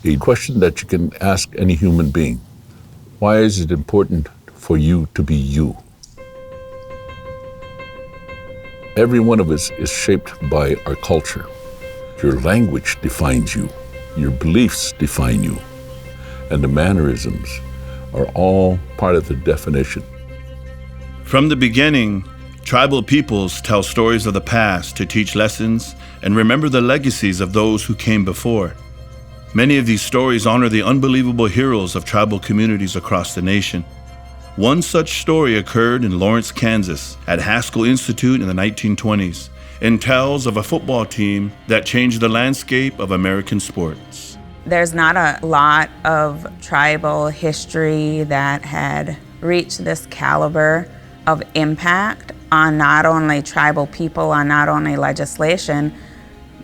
a question that you can ask any human being. Why is it important for you to be you? Every one of us is shaped by our culture. Your language defines you. Your beliefs define you. And the mannerisms are all part of the definition. From the beginning, tribal peoples tell stories of the past to teach lessons and remember the legacies of those who came before. Many of these stories honor the unbelievable heroes of tribal communities across the nation. One such story occurred in Lawrence, Kansas, at Haskell Institute in the 1920s, and tells of a football team that changed the landscape of American sports. There's not a lot of tribal history that had reached this caliber of impact on not only tribal people, on not only legislation,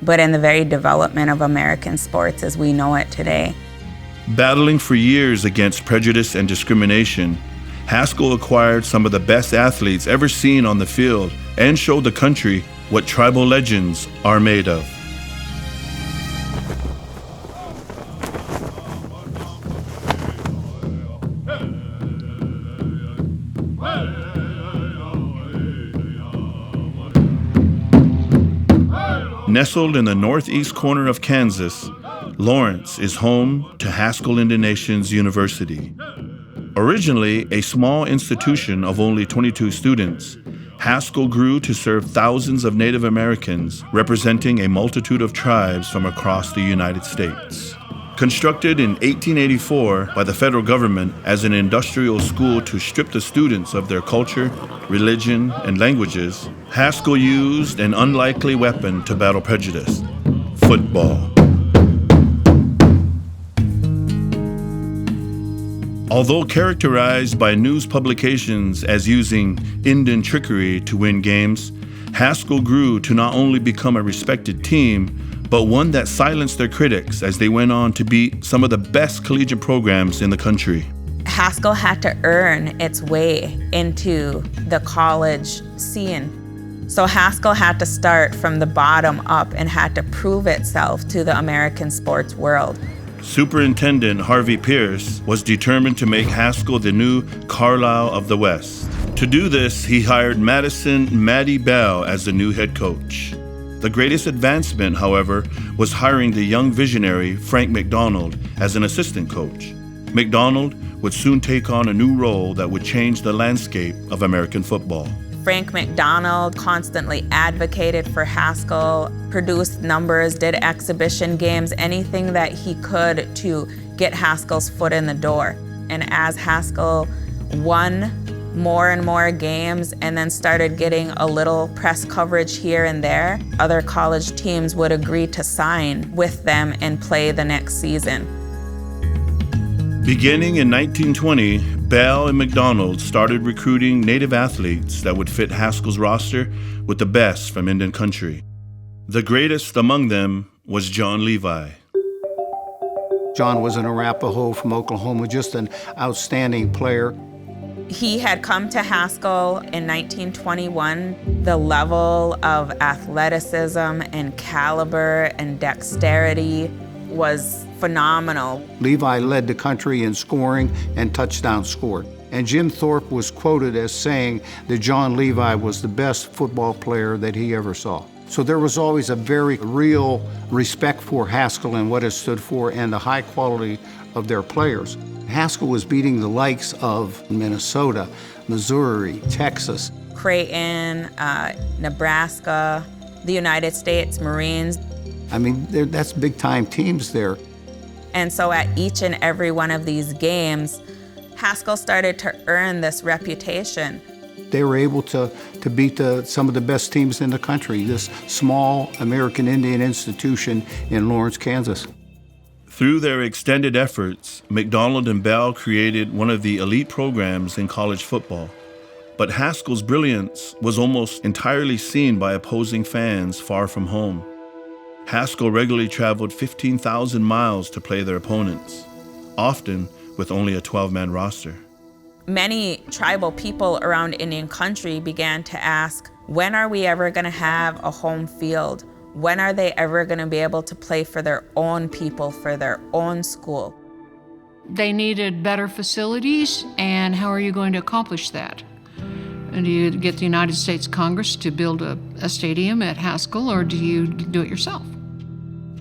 but in the very development of American sports as we know it today. Battling for years against prejudice and discrimination, Haskell acquired some of the best athletes ever seen on the field and showed the country what tribal legends are made of. Nestled in the northeast corner of Kansas, Lawrence is home to Haskell Indian Nations University. Originally a small institution of only 22 students, Haskell grew to serve thousands of Native Americans representing a multitude of tribes from across the United States. Constructed in 1884 by the federal government as an industrial school to strip the students of their culture, religion, and languages, Haskell used an unlikely weapon to battle prejudice: football. Although characterized by news publications as using Indian trickery to win games, Haskell grew to not only become a respected team, but one that silenced their critics as they went on to beat some of the best collegiate programs in the country. Haskell had to earn its way into the college scene. So Haskell had to start from the bottom up and had to prove itself to the American sports world. Superintendent Harvey Pierce was determined to make Haskell the new Carlisle of the West. To do this, he hired Madison "Matty" Bell as the new head coach. The greatest advancement, however, was hiring the young visionary Frank McDonald as an assistant coach. McDonald would soon take on a new role that would change the landscape of American football. Frank McDonald constantly advocated for Haskell, produced numbers, did exhibition games, anything that he could to get Haskell's foot in the door. And as Haskell won more and more games and then started getting a little press coverage here and there, other college teams would agree to sign with them and play the next season. Beginning in 1920, Bell and McDonald started recruiting Native athletes that would fit Haskell's roster with the best from Indian country. The greatest among them was John Levi. John was an Arapaho from Oklahoma, just an outstanding player. He had come to Haskell in 1921. The level of athleticism and caliber and dexterity was phenomenal. Levi led the country in scoring and touchdowns scored. And Jim Thorpe was quoted as saying that John Levi was the best football player that he ever saw. So there was always a very real respect for Haskell and what it stood for and the high quality of their players. Haskell was beating the likes of Minnesota, Missouri, Texas, Creighton, Nebraska, the United States Marines. I mean, that's big-time teams there. And so at each and every one of these games, Haskell started to earn this reputation. They were able to beat some of the best teams in the country, this small American Indian institution in Lawrence, Kansas. Through their extended efforts, McDonald and Bell created one of the elite programs in college football. But Haskell's brilliance was almost entirely seen by opposing fans far from home. Haskell regularly traveled 15,000 miles to play their opponents, often with only a 12-man roster. Many tribal people around Indian country began to ask, when are we ever going to have a home field? When are they ever going to be able to play for their own people, for their own school? They needed better facilities, and how are you going to accomplish that? And do you get the United States Congress to build a stadium at Haskell, or do you do it yourself?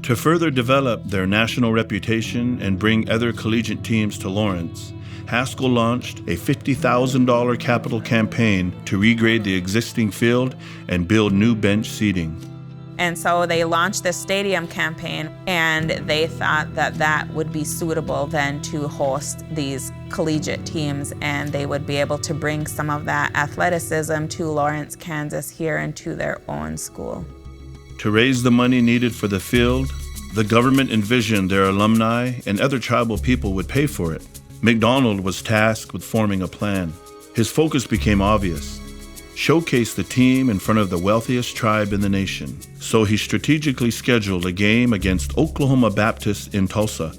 To further develop their national reputation and bring other collegiate teams to Lawrence, Haskell launched a $50,000 capital campaign to regrade the existing field and build new bench seating. And so they launched this stadium campaign, and they thought that that would be suitable then to host these collegiate teams, and they would be able to bring some of that athleticism to Lawrence, Kansas here and to their own school. To raise the money needed for the field, the government envisioned their alumni and other tribal people would pay for it. McDonald was tasked with forming a plan. His focus became obvious: showcase the team in front of the wealthiest tribe in the nation. So he strategically scheduled a game against Oklahoma Baptist in Tulsa,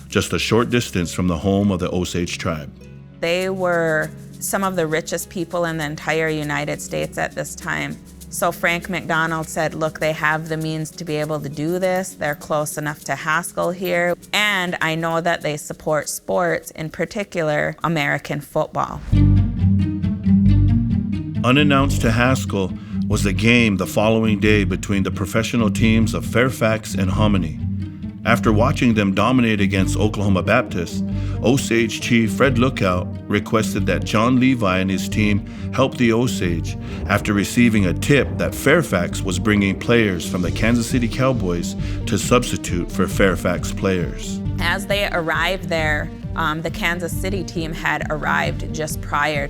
just a short distance from the home of the Osage tribe. They were some of the richest people in the entire United States at this time. So Frank McDonald said, look, they have the means to be able to do this. They're close enough to Haskell here. And I know that they support sports, in particular American football. Unannounced to Haskell was the game the following day between the professional teams of Fairfax and Hominy. After watching them dominate against Oklahoma Baptist, Osage Chief Fred Lookout requested that John Levi and his team help the Osage after receiving a tip that Fairfax was bringing players from the Kansas City Cowboys to substitute for Fairfax players. As they arrived there, the Kansas City team had arrived just prior.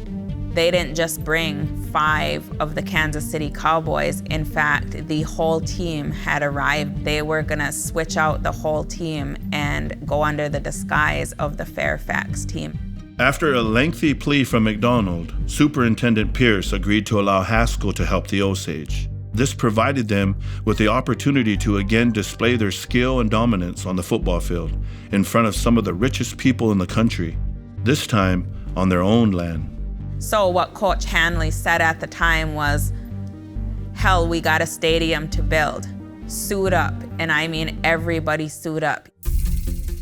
They didn't just bring 5 of the Kansas City Cowboys. In fact, the whole team had arrived. They were gonna switch out the whole team and go under the disguise of the Fairfax team. After a lengthy plea from McDonald, Superintendent Pierce agreed to allow Haskell to help the Osage. This provided them with the opportunity to again display their skill and dominance on the football field in front of some of the richest people in the country, this time on their own land. So what Coach Hanley said at the time was, hell, we got a stadium to build. Suit up. And I mean, everybody suit up.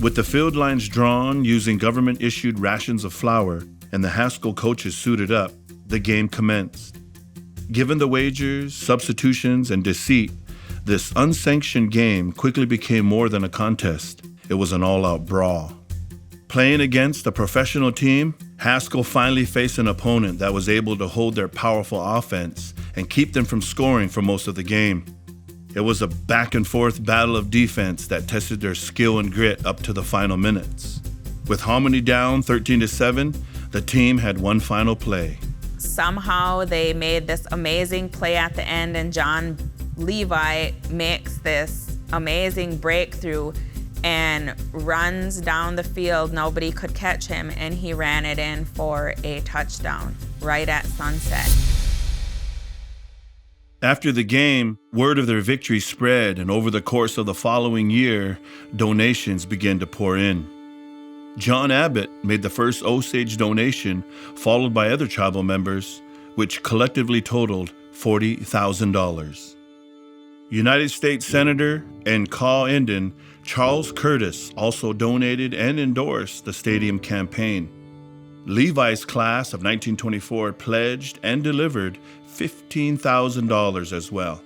With the field lines drawn using government-issued rations of flour and the Haskell coaches suited up, the game commenced. Given the wagers, substitutions, and deceit, this unsanctioned game quickly became more than a contest. It was an all-out brawl. Playing against a professional team, Haskell finally faced an opponent that was able to hold their powerful offense and keep them from scoring for most of the game. It was a back-and-forth battle of defense that tested their skill and grit up to the final minutes. With Hominy down 13-7, the team had one final play. Somehow they made this amazing play at the end, and John Levi makes this amazing breakthrough and runs down the field. Nobody could catch him, and he ran it in for a touchdown right at sunset. After the game, word of their victory spread, and over the course of the following year, donations began to pour in. John Abbott made the first Osage donation, followed by other tribal members, which collectively totaled $40,000. United States Senator and Kaw Indian Charles Curtis also donated and endorsed the stadium campaign. Levi's class of 1924 pledged and delivered $15,000 as well.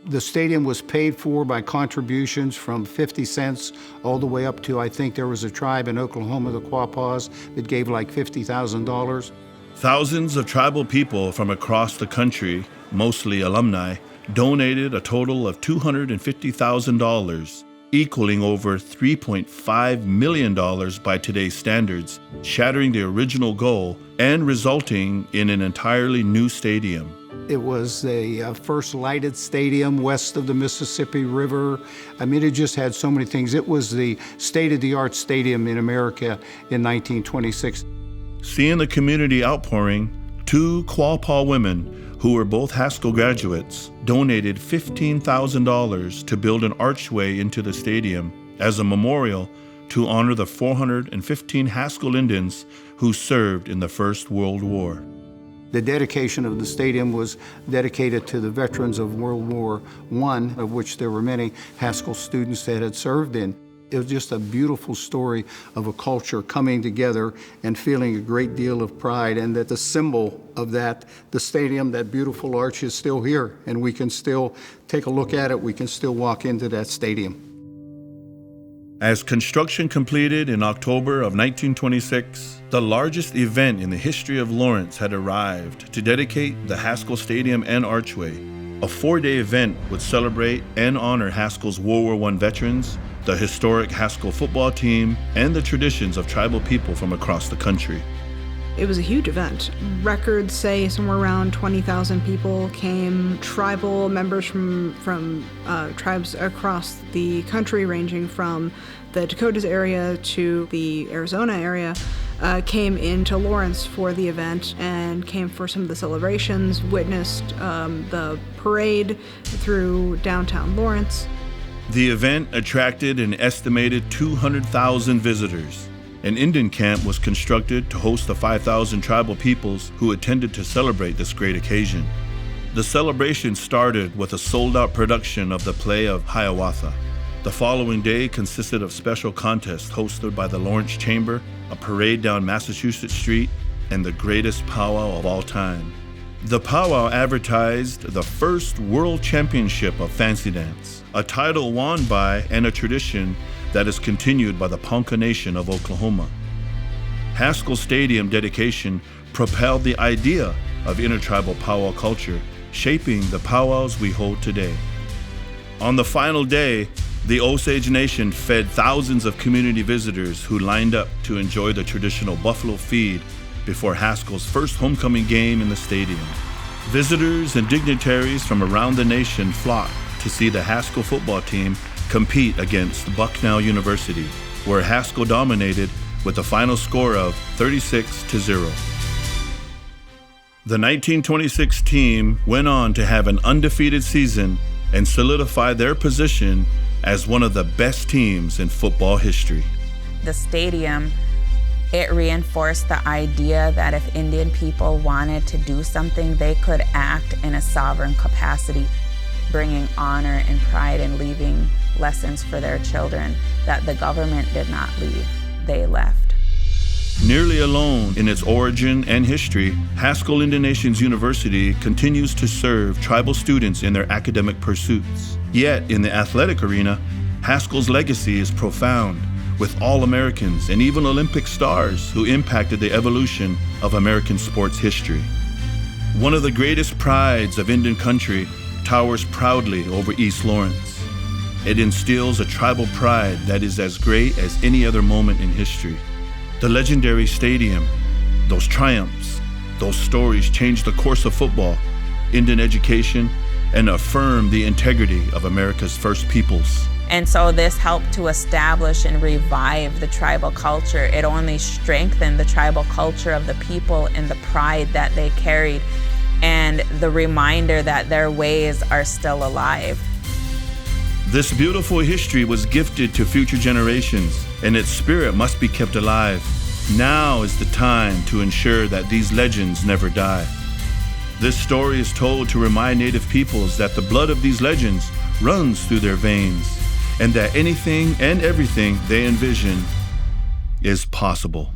The stadium was paid for by contributions from 50 cents all the way up to, I think there was a tribe in Oklahoma, the Quapaws, that gave like $50,000. Thousands of tribal people from across the country, mostly alumni, donated a total of $250,000, equaling over $3.5 million by today's standards, shattering the original goal and resulting in an entirely new stadium. It was the first lighted stadium west of the Mississippi River. I mean, it just had so many things. It was the state-of-the-art stadium in America in 1926. Seeing the community outpouring, 2 Quapaw women, who were both Haskell graduates, donated $15,000 to build an archway into the stadium as a memorial to honor the 415 Haskell Indians who served in the First World War. The dedication of the stadium was dedicated to the veterans of World War I, of which there were many Haskell students that had served in. It was just a beautiful story of a culture coming together and feeling a great deal of pride, and that the symbol of that, the stadium, that beautiful arch, is still here, and we can still take a look at it. We can still walk into that stadium. As construction completed in October of 1926, the largest event in the history of Lawrence had arrived to dedicate the Haskell Stadium and Archway. A 4-day event would celebrate and honor Haskell's World War I veterans, the historic Haskell football team, and the traditions of tribal people from across the country. It was a huge event. Records say somewhere around 20,000 people came. Tribal members from tribes across the country, ranging from the Dakotas area to the Arizona area, came into Lawrence for the event and came for some of the celebrations, witnessed the parade through downtown Lawrence. The event attracted an estimated 200,000 visitors. An Indian camp was constructed to host the 5,000 tribal peoples who attended to celebrate this great occasion. The celebration started with a sold-out production of the play of Hiawatha. The following day consisted of special contests hosted by the Lawrence Chamber, a parade down Massachusetts Street, and the greatest powwow of all time. The powwow advertised the first World Championship of Fancy Dance, a title won by and a tradition that is continued by the Ponca Nation of Oklahoma. Haskell Stadium dedication propelled the idea of intertribal powwow culture, shaping the powwows we hold today. On the final day, the Osage Nation fed thousands of community visitors who lined up to enjoy the traditional buffalo feed before Haskell's first homecoming game in the stadium. Visitors and dignitaries from around the nation flocked to see the Haskell football team compete against Bucknell University, where Haskell dominated with a final score of 36-0. The 1926 team went on to have an undefeated season and solidify their position as one of the best teams in football history. The stadium, it reinforced the idea that if Indian people wanted to do something, they could act in a sovereign capacity, bringing honor and pride and leaving lessons for their children that the government did not leave, they left. Nearly alone in its origin and history, Haskell Indian Nations University continues to serve tribal students in their academic pursuits. Yet, in the athletic arena, Haskell's legacy is profound, with All-Americans and even Olympic stars who impacted the evolution of American sports history. One of the greatest prides of Indian country towers proudly over East Lawrence. It instills a tribal pride that is as great as any other moment in history. The legendary stadium, those triumphs, those stories changed the course of football, Indian education, and affirmed the integrity of America's first peoples. And so this helped to establish and revive the tribal culture. It only strengthened the tribal culture of the people and the pride that they carried, and the reminder that their ways are still alive. This beautiful history was gifted to future generations, and its spirit must be kept alive. Now is the time to ensure that these legends never die. This story is told to remind Native peoples that the blood of these legends runs through their veins, and that anything and everything they envision is possible.